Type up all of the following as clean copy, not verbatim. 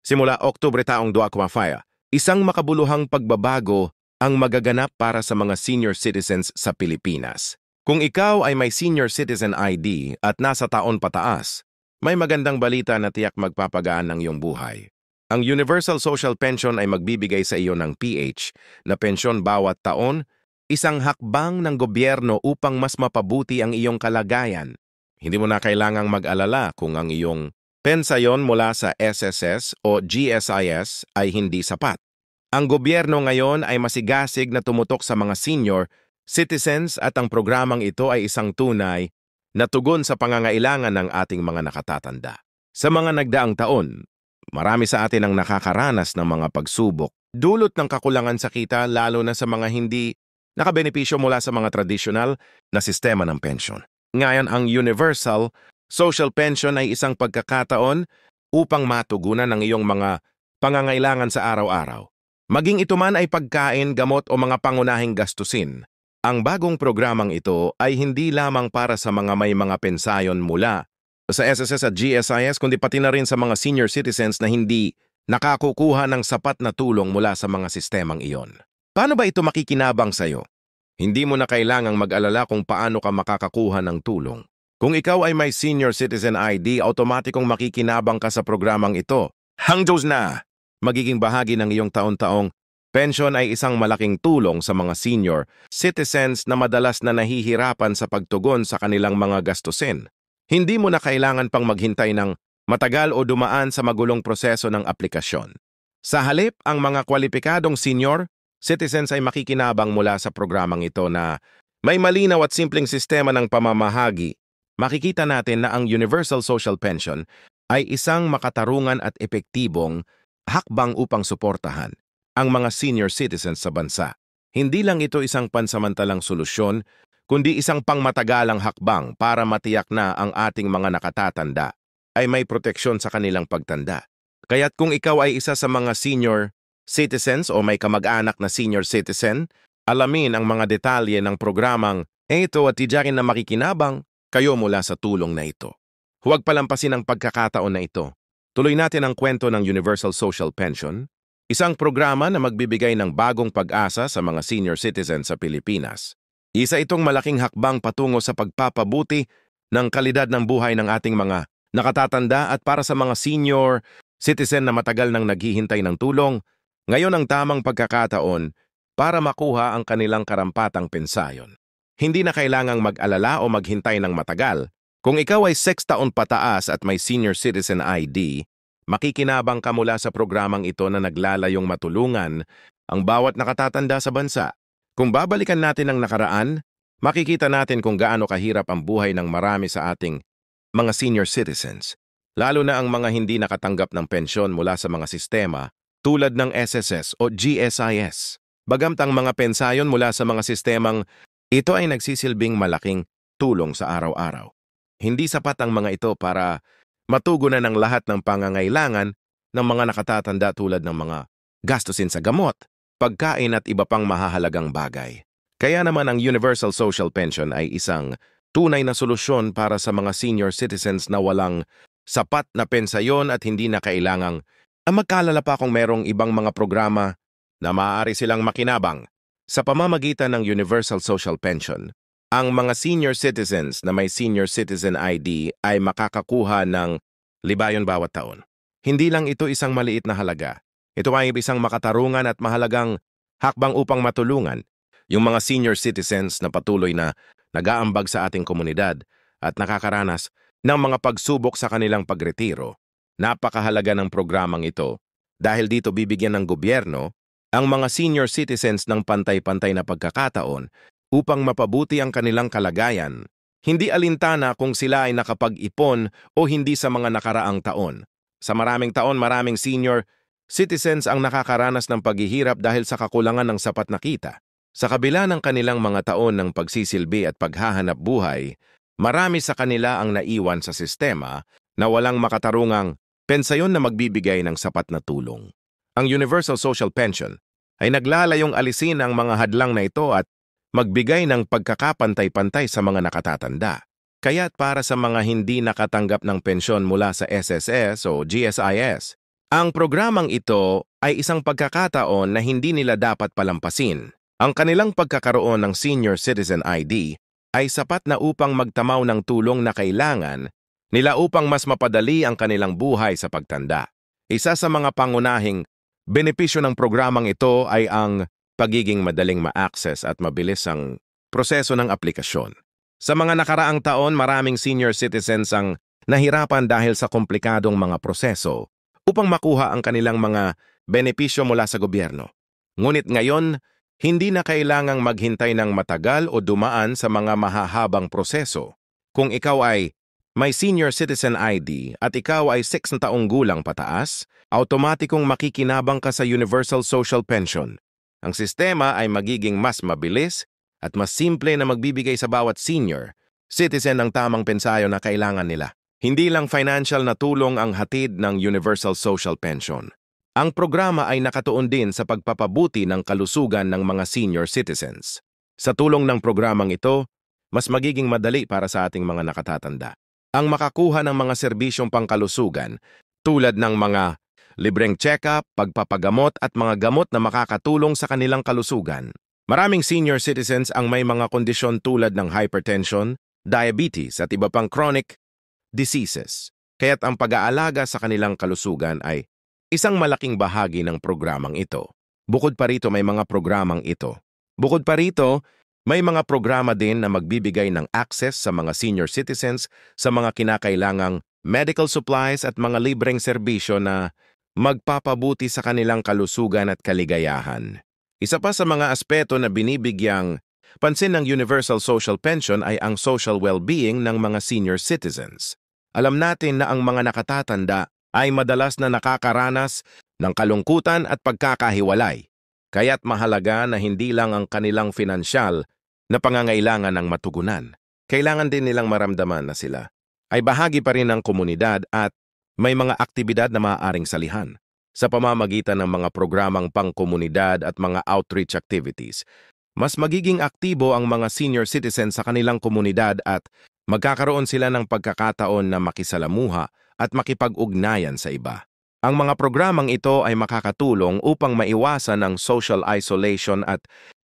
Simula Oktubre taong 2025, isang makabuluhang pagbabago ang magaganap para sa mga senior citizens sa Pilipinas. Kung ikaw ay may senior citizen ID at nasa taon pataas, may magandang balita na tiyak magpapagaan ng iyong buhay. Ang Universal Social Pension ay magbibigay sa iyo ng PH na pensyon bawat taon, isang hakbang ng gobyerno upang mas mapabuti ang iyong kalagayan. Hindi mo na kailangang mag-alala kung ang iyong pensayon mula sa SSS o GSIS ay hindi sapat. Ang gobyerno ngayon ay masigasig na tumutok sa mga senior citizens at ang programang ito ay isang tunay na tugon sa pangangailangan ng ating mga nakatatanda. Sa mga nagdaang taon, marami sa atin ang nakakaranas ng mga pagsubok, dulot ng kakulangan sa kita lalo na sa mga hindi nakabenepisyo mula sa mga tradisyonal na sistema ng pensyon. Ngayon, ang Universal Social Pension ay isang pagkakataon upang matugunan ang iyong mga pangangailangan sa araw-araw. Maging ito man ay pagkain, gamot o mga pangunahing gastusin. Ang bagong programang ito ay hindi lamang para sa mga may mga pensayon mula sa SSS at GSIS kundi pati na rin sa mga senior citizens na hindi nakakukuha ng sapat na tulong mula sa mga sistemang iyon. Paano ba ito makikinabang sa iyo? Hindi mo na kailangang mag-alala kung paano ka makakakuha ng tulong. Kung ikaw ay may senior citizen ID, automatikong makikinabang ka sa programang ito. Hangdos na! Magiging bahagi ng iyong taon-taong pension ay isang malaking tulong sa mga senior citizens na madalas na nahihirapan sa pagtugon sa kanilang mga gastusin. Hindi mo na kailangan pang maghintay ng matagal o dumaan sa magulong proseso ng aplikasyon. Sa halip, ang mga kwalipikadong senior citizens ay makikinabang mula sa programang ito na may malinaw at simpleng sistema ng pamamahagi. Makikita natin na ang Universal Social Pension ay isang makatarungan at epektibong hakbang upang suportahan ang mga senior citizens sa bansa. Hindi lang ito isang pansamantalang solusyon, kundi isang pangmatagalang hakbang para matiyak na ang ating mga nakatatanda ay may proteksyon sa kanilang pagtanda. Kaya't kung ikaw ay isa sa mga senior citizens o may kamag-anak na senior citizen, alamin ang mga detalye ng programang ito at tiyakin na makikinabang kayo mula sa tulong na ito. Huwag palampasin ang pagkakataon na ito. Tuloy natin ang kwento ng Universal Social Pension, isang programa na magbibigay ng bagong pag-asa sa mga senior citizens sa Pilipinas. Isa itong malaking hakbang patungo sa pagpapabuti ng kalidad ng buhay ng ating mga nakatatanda at para sa mga senior citizen na matagal nang naghihintay ng tulong, ngayon ang tamang pagkakataon para makuha ang kanilang karampatang pensayon. Hindi na kailangang mag-alala o maghintay ng matagal. Kung ikaw ay 6 taon pataas at may senior citizen ID, makikinabang ka mula sa programang ito na naglalayong matulungan ang bawat nakatatanda sa bansa. Kung babalikan natin ang nakaraan, makikita natin kung gaano kahirap ang buhay ng marami sa ating mga senior citizens, lalo na ang mga hindi nakatanggap ng pensyon mula sa mga sistema tulad ng SSS o GSIS. Bagamat ang mga pensayon mula sa mga sistemang ito ay nagsisilbing malaking tulong sa araw-araw. Hindi sapat ang mga ito para matugunan ang lahat ng pangangailangan ng mga nakatatanda tulad ng mga gastusin sa gamot, pagkain at iba pang mahahalagang bagay. Kaya naman ang Universal Social Pension ay isang tunay na solusyon para sa mga senior citizens na walang sapat na pensayon at hindi na kailangang magkalala pa kung merong ibang mga programa na maaari silang makinabang. Sa pamamagitan ng Universal Social Pension, ang mga senior citizens na may senior citizen ID ay makakakuha ng libayon bawat taon. Hindi lang ito isang maliit na halaga. Ito ay isang makatarungan at mahalagang hakbang upang matulungan yung mga senior citizens na patuloy na nag-aambag sa ating komunidad at nakakaranas ng mga pagsubok sa kanilang pagretiro. Napakahalaga ng programang ito dahil dito bibigyan ng gobyerno ang mga senior citizens ng pantay-pantay na pagkakataon upang mapabuti ang kanilang kalagayan, hindi alintana kung sila ay nakapag-ipon o hindi sa mga nakaraang taon. Sa maraming taon, maraming senior citizens ang nakakaranas ng paghihirap dahil sa kakulangan ng sapat na kita. Sa kabila ng kanilang mga taon ng pagsisilbi at paghahanap buhay, marami sa kanila ang naiwan sa sistema na walang makatarungang pensayon na magbibigay ng sapat na tulong. Ang Universal Social Pension ay naglalayong alisin ang mga hadlang na ito at magbigay ng pagkakapantay-pantay sa mga nakatatanda. Kaya't para sa mga hindi nakatanggap ng pensyon mula sa SSS o GSIS, Ang programang ito ay isang pagkakataon na hindi nila dapat palampasin. Ang kanilang pagkakaroon ng Senior Citizen ID ay sapat na upang magtamaw ng tulong na kailangan nila upang mas mapadali ang kanilang buhay sa pagtanda. Isa sa mga pangunahing benepisyo ng programang ito ay ang pagiging madaling ma-access at mabilis ang proseso ng aplikasyon. Sa mga nakaraang taon, maraming senior citizens ang nahirapan dahil sa komplikadong mga proseso upang makuha ang kanilang mga benepisyo mula sa gobyerno. Ngunit ngayon, hindi na kailangang maghintay ng matagal o dumaan sa mga mahahabang proseso. Kung ikaw ay may Senior Citizen ID at ikaw ay 6 na taong gulang pataas, automatikong makikinabang ka sa Universal Social Pension. Ang sistema ay magiging mas mabilis at mas simple na magbibigay sa bawat senior citizen ng tamang pensayo na kailangan nila. Hindi lang financial na tulong ang hatid ng Universal Social Pension. Ang programa ay nakatuon din sa pagpapabuti ng kalusugan ng mga senior citizens. Sa tulong ng programang ito, mas magiging madali para sa ating mga nakatatanda ang makakuha ng mga serbisyong pangkalusugan tulad ng mga libreng check-up, pagpapagamot at mga gamot na makakatulong sa kanilang kalusugan. Maraming senior citizens ang may mga kondisyon tulad ng hypertension, diabetes at iba pang chronic diseases. Kaya't ang pag-aalaga sa kanilang kalusugan ay isang malaking bahagi ng programang ito. Bukod pa rito, may mga programa din na magbibigay ng access sa mga senior citizens sa mga kinakailangang medical supplies at mga libreng serbisyo na magpapabuti sa kanilang kalusugan at kaligayahan. Isa pa sa mga aspeto na binibigyang pansin ng Universal Social Pension ay ang social well-being ng mga senior citizens. Alam natin na ang mga nakatatanda ay madalas na nakakaranas ng kalungkutan at pagkakahiwalay. Kaya't mahalaga na hindi lang ang kanilang pinansyal na pangangailangan ang matugunan. Kailangan din nilang maramdaman na sila ay bahagi pa rin ng komunidad at may mga aktibidad na maaaring salihan. Sa pamamagitan ng mga programang pangkomunidad at mga outreach activities, mas magiging aktibo ang mga senior citizens sa kanilang komunidad at magkakaroon sila ng pagkakataon na makisalamuha at makipag-ugnayan sa iba. Ang mga programang ito ay makakatulong upang maiwasan ang social isolation at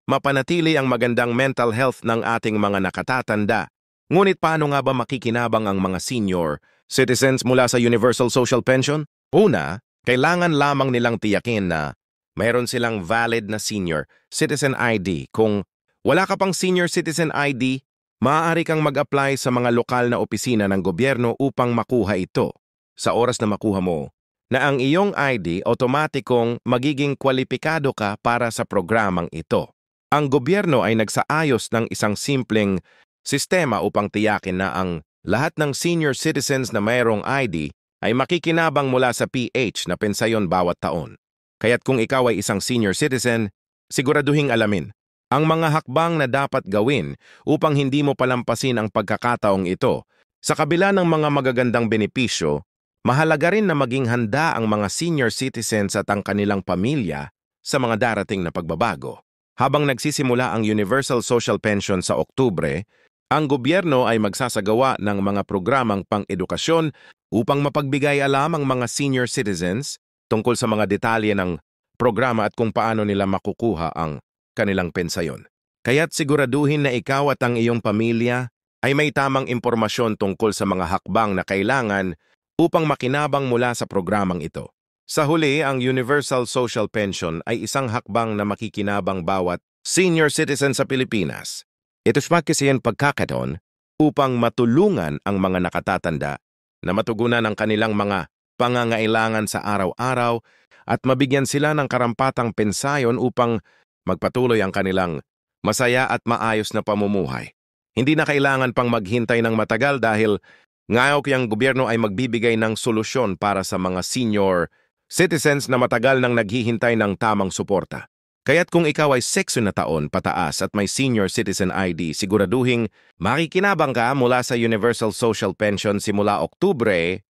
mapanatili ang magandang mental health ng ating mga nakatatanda. Ngunit paano nga ba makikinabang ang mga senior citizens mula sa Universal Social Pension? Una, kailangan lamang nilang tiyakin na mayroon silang valid na Senior Citizen ID. Kung wala ka pang Senior Citizen ID, maaari kang mag-apply sa mga lokal na opisina ng gobyerno upang makuha ito. Sa oras na makuha mo na ang iyong ID, otomatikong magiging kwalipikado ka para sa programang ito. Ang gobyerno ay nagsaayos ng isang simpleng sistema upang tiyakin na ang lahat ng senior citizens na mayroong ID ay makikinabang mula sa PH na pensayon bawat taon. Kaya't kung ikaw ay isang senior citizen, siguraduhing alamin ang mga hakbang na dapat gawin upang hindi mo palampasin ang pagkakataong ito. Sa kabila ng mga magagandang benepisyo, mahalaga rin na maging handa ang mga senior citizens at ang kanilang pamilya sa mga darating na pagbabago. Habang nagsisimula ang Universal Social Pension sa Oktubre, ang gobyerno ay magsasagawa ng mga programang pang-edukasyon upang mapagbigay alam ang mga senior citizens tungkol sa mga detalye ng programa at kung paano nila makukuha ang kanilang pensayon. Kaya't siguraduhin na ikaw at ang iyong pamilya ay may tamang impormasyon tungkol sa mga hakbang na kailangan upang makinabang mula sa programang ito. Sa huli, ang Universal Social Pension ay isang hakbang na makikinabang bawat senior citizen sa Pilipinas. Ito kasi ang pagkakataon upang matulungan ang mga nakatatanda na matugunan ang kanilang mga pangangailangan sa araw-araw at mabigyan sila ng karampatang pensayon upang magpatuloy ang kanilang masaya at maayos na pamumuhay. Hindi na kailangan pang maghintay ng matagal dahil ngayon ang gobyerno ay magbibigay ng solusyon para sa mga senior citizens na matagal nang naghihintay ng tamang suporta. Kaya't kung ikaw ay 6 na taon pataas at may Senior Citizen ID, siguraduhing makikinabang ka mula sa Universal Social Pension simula Oktubre